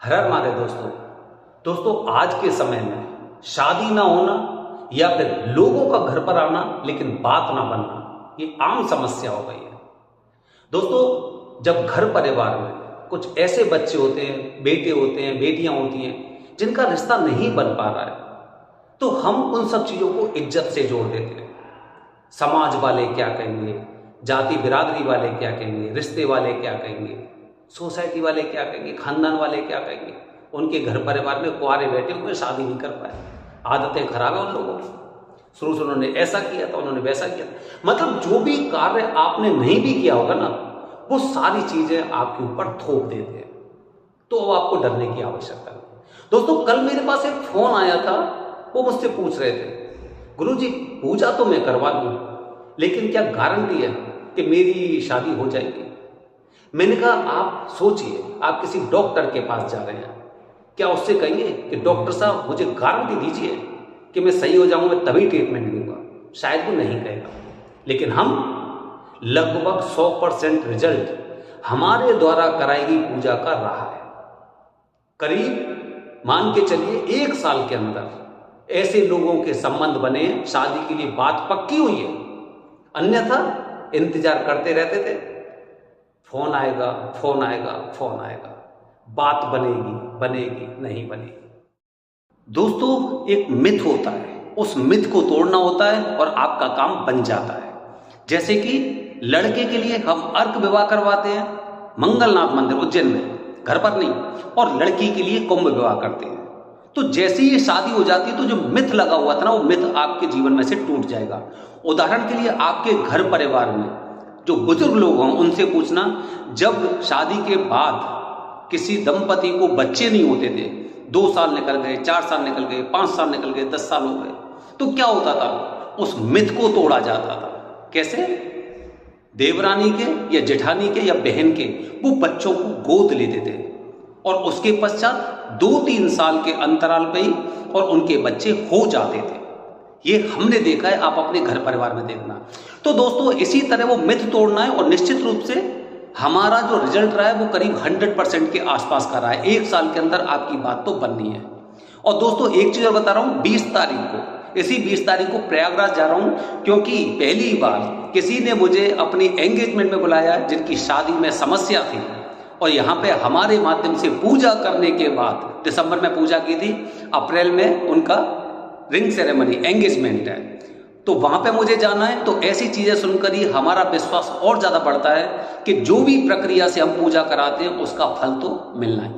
हर हर महादेव दोस्तों आज के समय में शादी ना होना या फिर लोगों का घर पर आना लेकिन बात ना बनना ये आम समस्या हो गई है। दोस्तों जब घर परिवार में कुछ ऐसे बच्चे होते हैं, बेटे होते हैं, बेटियां होती हैं जिनका रिश्ता नहीं बन पा रहा है तो हम उन सब चीज़ों को इज्जत से जोड़ देते हैं। समाज वाले क्या कहेंगे, जाति बिरादरी वाले क्या कहेंगे, रिश्ते वाले क्या कहेंगे, सोसाइटी वाले क्या कहेंगे, खानदान वाले क्या कहेंगे। उनके घर परिवार में कुंवारे बैठे हुए शादी नहीं कर पाए, आदतें खराब है उन लोगों की, शुरू से उन्होंने ऐसा किया था, उन्होंने वैसा किया था। मतलब जो भी कार्य आपने नहीं भी किया होगा ना वो सारी चीजें आपके ऊपर थोप देते हैं, तो अब आपको डरने की आवश्यकता नहीं। दोस्तों कल मेरे पास एक फोन आया था, वो मुझसे पूछ रहे थे गुरुजी पूजा तो मैं करवा दूं लेकिन क्या गारंटी है कि मेरी शादी हो जाएगी। मैंने कहा आप सोचिए, आप किसी डॉक्टर के पास जा रहे हैं, क्या उससे कहेंगे कि डॉक्टर साहब मुझे गारंटी दीजिए कि मैं सही हो जाऊंगा, मैं तभी ट्रीटमेंट लूंगा। शायद वो नहीं कहेगा। लेकिन हम लगभग 100% रिजल्ट हमारे द्वारा कराई गई पूजा का रहा है। करीब मान के चलिए 1 साल के अंदर ऐसे लोगों के संबंध बने, शादी के लिए बात पक्की हुई है। अन्यथा इंतजार करते रहते थे, फोन आएगा फोन आएगा फोन आएगा, बात बनेगी बनेगी नहीं बनेगी। दोस्तों एक मिथ होता है, उस मिथ को तोड़ना होता है और आपका काम बन जाता है। जैसे कि लड़के के लिए हम अर्क विवाह करवाते हैं मंगलनाथ मंदिर उज्जैन में, घर पर नहीं, और लड़की के लिए कुंभ विवाह करते हैं। तो जैसे ही शादी हो जाती है तो जो मिथ लगा हुआ था ना वो मिथ आपके जीवन में से टूट जाएगा। उदाहरण के लिए आपके घर परिवार में जो बुजुर्ग लोग हों उनसे पूछना, जब शादी के बाद किसी दंपति को बच्चे नहीं होते थे, 2 साल निकल गए, 4 साल निकल गए, 5 साल निकल गए, 10 साल हो गए, तो क्या होता था? उस मिथ को तोड़ा जाता था। कैसे? देवरानी के या जेठानी के या बहन के वो बच्चों को गोद लेते थे और उसके पश्चात 2-3 साल के अंतराल पे ही और उनके बच्चे हो जाते थे। ये हमने देखा है, आप अपने घर परिवार में देखना। तो दोस्तों इसी तरह वो मिथ तोड़ना है और निश्चित रूप से हमारा जो रिजल्ट रहा है वो करीब 100% के आसपास का रहा है। 1 साल के अंदर आपकी बात तो बननी है। और दोस्तों एक चीज और बता रहा हूं, 20 तारीख को, इसी 20 तारीख को प्रयागराज जा रहा हूं, क्योंकि पहली बार किसी ने मुझे अपनी एंगेजमेंट में बुलाया जिनकी शादी में समस्या थी, और यहाँ पे हमारे माध्यम से पूजा करने के बाद, दिसंबर में पूजा की थी, अप्रैल में उनका रिंग सेरेमनी एंगेजमेंट है, तो वहां पे मुझे जाना है। तो ऐसी चीजें सुनकर ही हमारा विश्वास और ज्यादा बढ़ता है कि जो भी प्रक्रिया से हम पूजा कराते हैं उसका फल तो मिलना है।